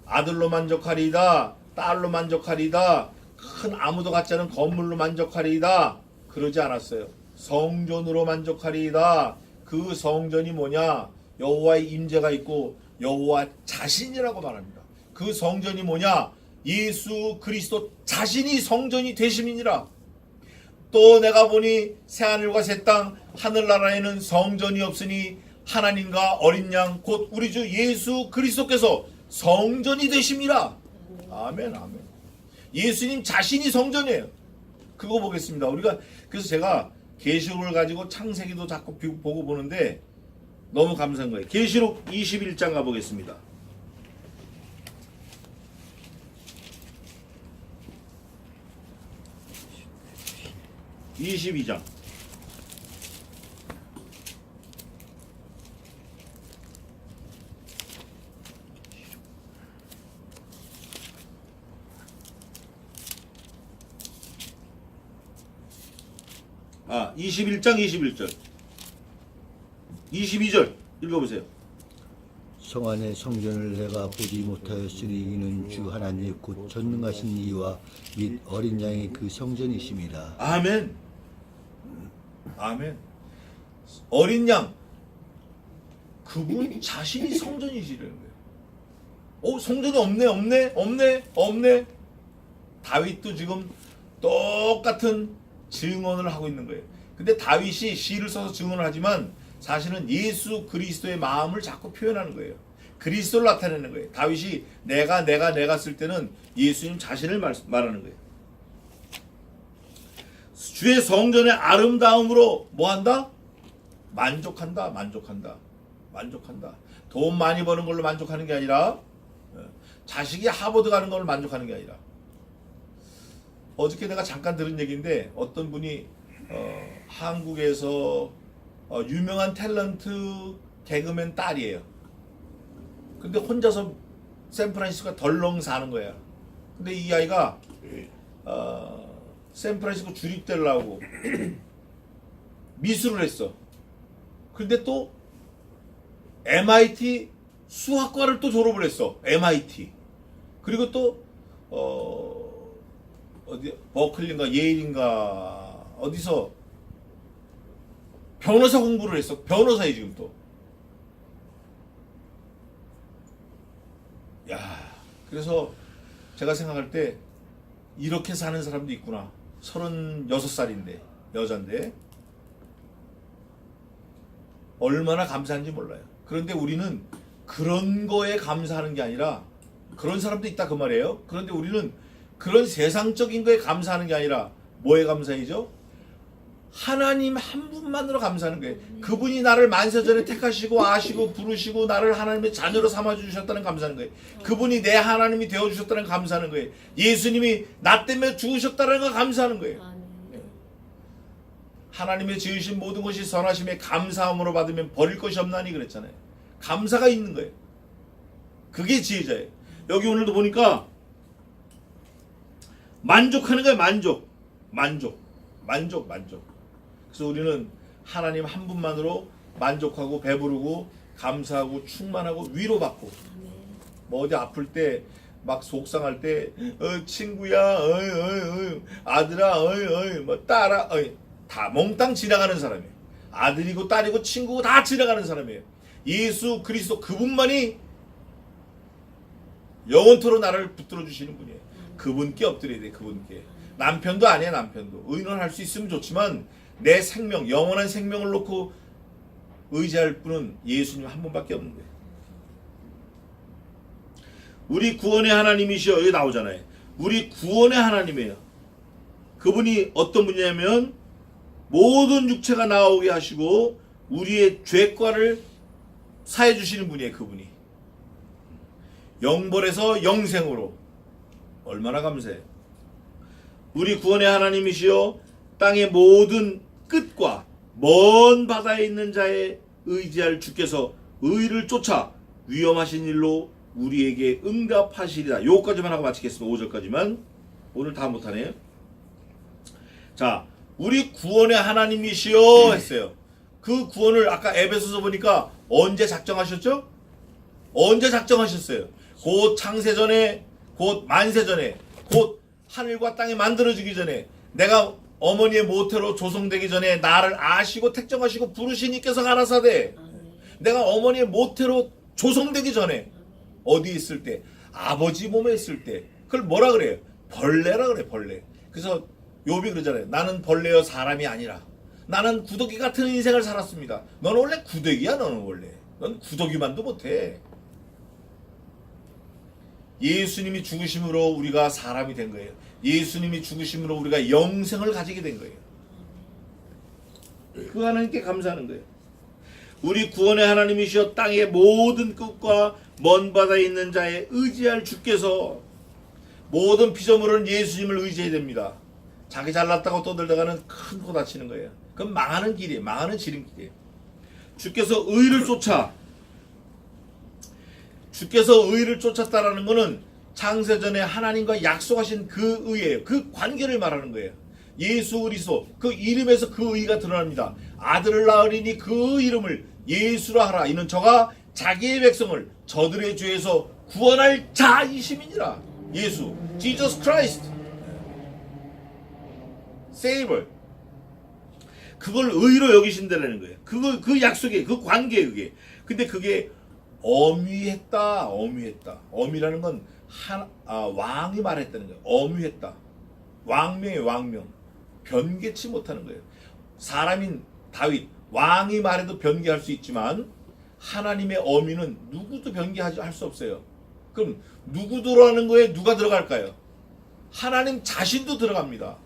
아들로 만족하리이다, 딸로 만족하리이다, 큰 아무도 같지 않은 건물로 만족하리이다. 그러지 않았어요. 성전으로 만족하리이다. 그 성전이 뭐냐? 여호와의 임재가 있고 여호와 자신이라고 말합니다. 그 성전이 뭐냐? 예수 그리스도 자신이 성전이 되심이니라. 또 내가 보니 새하늘과 새 땅 하늘나라에는 성전이 없으니 하나님과 어린 양 곧 우리 주 예수 그리스도께서 성전이 되심이라. 아멘, 아멘. 예수님 자신이 성전이에요. 그거 보겠습니다. 우리가 그래서 제가 계시록을 가지고 창세기도 자꾸 보고 보는데 너무 감사한 거예요. 계시록 21장 가보겠습니다. 22장. 아, 21장 21절. 22절 읽어보세요. 성 안의 성전을 내가 보지 못하였으니 이는 주 하나님 곧 전능하신 이와 및 어린 양의 그 성전이심이라. 아멘. 아멘. 어린 양 그분 자신이 성전이시라는 거예요. 성전이 없네. 다윗도 지금 똑같은 증언을 하고 있는 거예요. 근데 다윗이 시를 써서 증언을 하지만 사실은 예수 그리스도의 마음을 자꾸 표현하는 거예요. 그리스도를 나타내는 거예요. 다윗이 내가 쓸 때는 예수님 자신을 말하는 거예요. 주의 성전의 아름다움으로 뭐한다? 만족한다. 돈 많이 버는 걸로 만족하는 게 아니라 자식이 하버드 가는 걸로 만족하는 게 아니라 어저께 내가 잠깐 들은 얘기인데 어떤 분이 한국에서 유명한 탤런트 개그맨 딸이에요. 근데 혼자서 샌프란시스코 덜렁 사는 거야. 근데 이 아이가 샌프란시스코 주립되려고 미술을 했어. 근데 또 MIT 수학과를 또 졸업을 했어. MIT. 그리고 또 어디 버클리인가 예일인가 어디서 변호사 공부를 했어. 변호사에 지금 또. 야, 그래서 제가 생각할 때 이렇게 사는 사람도 있구나. 36살인데 여잔데 얼마나 감사한지 몰라요. 그런데 우리는 그런 거에 감사하는 게 아니라 그런 사람도 있다 그 말이에요. 그런데 우리는 그런 세상적인 거에 감사하는 게 아니라 뭐에 감사해죠? 하나님 한 분만으로 감사하는 거예요. 그분이 나를 만세전에 택하시고 아시고 부르시고 나를 하나님의 자녀로 삼아주셨다는 감사하는 거예요. 그분이 내 하나님이 되어주셨다는 감사하는 거예요. 예수님이 나 때문에 죽으셨다는 거 감사하는 거예요. 하나님의 지으신 모든 것이 선하심에 감사함으로 받으면 버릴 것이 없나니 그랬잖아요. 감사가 있는 거예요. 그게 지혜자예요. 여기 오늘도 보니까 만족하는 거예요. 만족. 그래서 우리는 하나님 한 분만으로 만족하고 배부르고 감사하고 충만하고 위로받고 뭐 어디 아플 때 막 속상할 때 친구야 아들아 뭐 딸아 다 몽땅 지나가는 사람이에요. 아들이고 딸이고 친구고 다 지나가는 사람이에요. 예수 그리스도 그분만이 영원토록 나를 붙들어 주시는 분이에요. 그분께 엎드려야 돼. 그분께. 남편도 아니야. 남편도 의논할 수 있으면 좋지만 내 생명 영원한 생명을 놓고 의지할 분은 예수님 한 분밖에 없는 거예요. 우리 구원의 하나님이시여 여기 나오잖아요. 우리 구원의 하나님이에요. 그분이 어떤 분이냐면 모든 육체가 나오게 하시고 우리의 죄과를 사해 주시는 분이에요. 그분이 영벌에서 영생으로 얼마나 감사해요. 우리 구원의 하나님이시여 땅의 모든 끝과 먼 바다에 있는 자의 의지할 주께서 의를 쫓아 위험하신 일로 우리에게 응답하시리라. 요거까지만 하고 마치겠습니다. 5절까지만. 오늘 다 못하네요. 자, 우리 구원의 하나님이시여 했어요. 그 구원을 아까 에베소서 보니까 언제 작정하셨죠? 언제 작정하셨어요? 곧 창세전에, 곧 만세전에, 곧 하늘과 땅이 만들어지기 전에, 내가 어머니의 모태로 조성되기 전에 나를 아시고 택정하시고 부르신 이께서 가라사대, 내가 어머니의 모태로 조성되기 전에 어디 있을 때, 아버지 몸에 있을 때, 그걸 뭐라 그래요? 벌레라 그래, 벌레. 그래서 욥이 그러잖아요. 나는 벌레여 사람이 아니라 나는 구더기 같은 인생을 살았습니다. 너는 원래 구더기야. 너는 원래 넌 구더기만도 못해. 예수님이 죽으심으로 우리가 사람이 된 거예요. 예수님이 죽으심으로 우리가 영생을 가지게 된 거예요. 그 하나님께 감사하는 거예요. 우리 구원의 하나님이시여 땅의 모든 끝과 먼 바다에 있는 자에 의지할 주께서, 모든 피조물은 예수님을 의지해야 됩니다. 자기 잘났다고 떠들다가는 큰 코 다치는 거예요. 그건 망하는 길이에요. 망하는 지름길이에요. 주께서 의를 쫓았다라는 것은 창세전에 하나님과 약속하신 그 의예요. 그 관계를 말하는 거예요. 예수 그리스도 그 이름에서 그 의가 드러납니다. 아들을 낳으리니 그 이름을 예수라 하라. 이는 저가 자기의 백성을 저들의 죄에서 구원할 자이심이니라. 예수, Jesus Christ, Savior. 그걸 의로 여기신다는 거예요. 그 약속에, 그 관계에 그게. 근데 그게 엄위했다. 엄위라는 건 왕이 말했다는 거예요. 엄위했다. 왕명이에요, 왕명. 변개치 못하는 거예요. 사람인 다윗, 왕이 말해도 변개할 수 있지만 하나님의 어미는 누구도 변개할 수 없어요. 그럼 누구도라는 거에 누가 들어갈까요? 하나님 자신도 들어갑니다.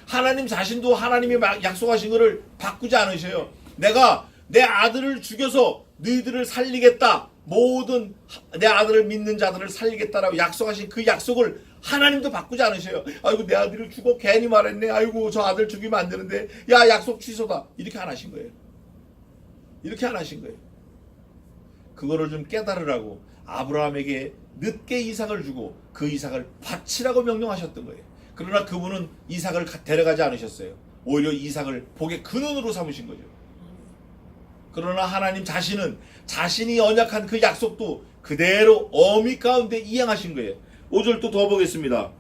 하나님 자신도 하나님이 약속하신 것을 바꾸지 않으셔요. 내가 내 아들을 죽여서 너희들을 살리겠다. 모든 내 아들을 믿는 자들을 살리겠다라고 약속하신 그 약속을 하나님도 바꾸지 않으셔요. 아이고 내 아들을 죽어 괜히 말했네. 아이고 저 아들 죽이면 안 되는데. 야 약속 취소다. 이렇게 안 하신 거예요. 이렇게 안 하신 거예요. 그거를 좀 깨달으라고 아브라함에게 늦게 이삭을 주고 그 이삭을 바치라고 명령하셨던 거예요. 그러나 그분은 이삭을 데려가지 않으셨어요. 오히려 이삭을 복의 근원으로 삼으신 거죠. 그러나 하나님 자신은 자신이 언약한 그 약속도 그대로 어미 가운데 이행하신 거예요. 5절 또 더 보겠습니다.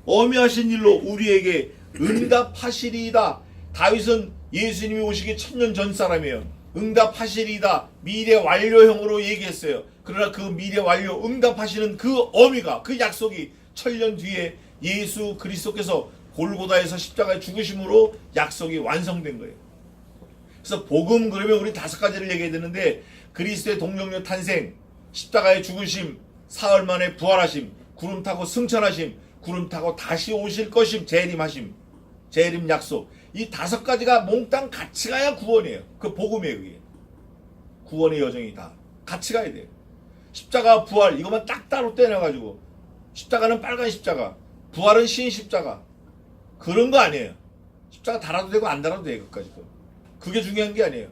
어미하신 일로 우리에게 응답하시리이다. 다윗은 예수님이 오시기 1000년 전 사람이에요. 응답하시리이다. 미래 완료형으로 얘기했어요. 그러나 그 미래 완료 응답하시는 그 어미가, 그 약속이 1000년 뒤에 예수 그리스도께서 골고다에서 십자가에 죽으심으로 약속이 완성된 거예요. 그래서 복음 그러면 우리 5가지를 얘기해야 되는데, 그리스도의 동정녀 탄생, 십자가의 죽으심, 사흘 만에 부활하심, 구름 타고 승천하심, 구름 타고 다시 오실 것임, 재림하심, 재림 약속. 이 5가지가 몽땅 같이 가야 구원이에요. 그 복음이에요. 그게 구원의 여정이 다 같이 가야 돼요. 십자가, 부활 이것만 딱 따로 떼내가지고, 십자가는 빨간 십자가, 부활은 흰 십자가, 그런 거 아니에요. 십자가 달아도 되고 안 달아도 돼요. 그게 중요한 게 아니에요.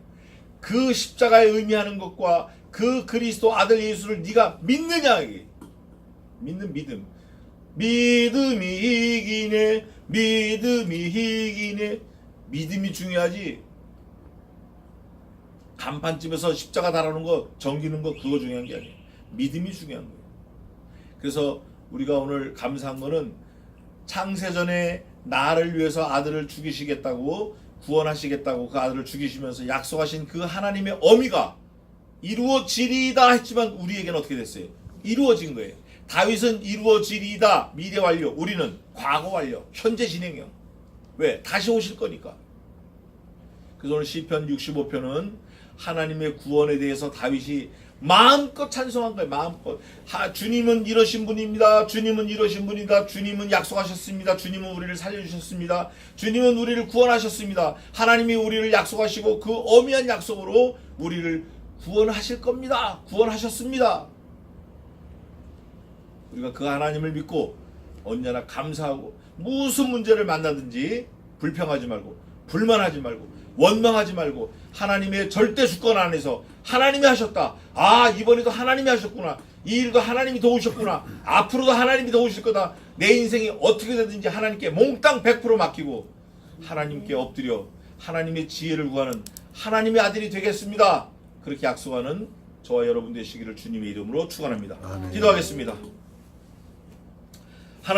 그 십자가에 의미하는 것과 그 그리스도 아들 예수를 네가 믿느냐, 이게 믿는 믿음. 믿음이 이기네, 믿음이 이기네. 믿음이 중요하지. 간판집에서 십자가 달아놓은 거, 정기는 거, 그거 중요한 게 아니에요. 믿음이 중요한 거예요. 그래서 우리가 오늘 감사한 거는 창세전에 나를 위해서 아들을 죽이시겠다고, 구원하시겠다고 그 아들을 죽이시면서 약속하신 그 하나님의 어미가 이루어지리이다 했지만 우리에게는 어떻게 됐어요? 이루어진 거예요. 다윗은 이루어지리이다, 미래 완료. 우리는 과거 완료, 현재 진행형. 왜? 다시 오실 거니까. 그래서 오늘 시편 65편은 하나님의 구원에 대해서 다윗이 마음껏 찬송한 거예요. 마음껏. 주님은 이러신 분입니다. 주님은 이러신 분이다. 주님은 약속하셨습니다. 주님은 우리를 살려주셨습니다. 주님은 우리를 구원하셨습니다. 하나님이 우리를 약속하시고 그 어미한 약속으로 우리를 구원하실 겁니다. 구원하셨습니다. 우리가 그 하나님을 믿고 언제나 감사하고, 무슨 문제를 만나든지 불평하지 말고, 불만하지 말고, 원망하지 말고, 하나님의 절대 주권 안에서 하나님이 하셨다. 아, 이번에도 하나님이 하셨구나. 이 일도 하나님이 도우셨구나. 앞으로도 하나님이 도우실 거다. 내 인생이 어떻게 되든지 하나님께 몽땅 100% 맡기고 하나님께 엎드려 하나님의 지혜를 구하는 하나님의 아들이 되겠습니다. 그렇게 약속하는 저와 여러분 되시기를 주님의 이름으로 축원합니다. 아멘. 기도하겠습니다.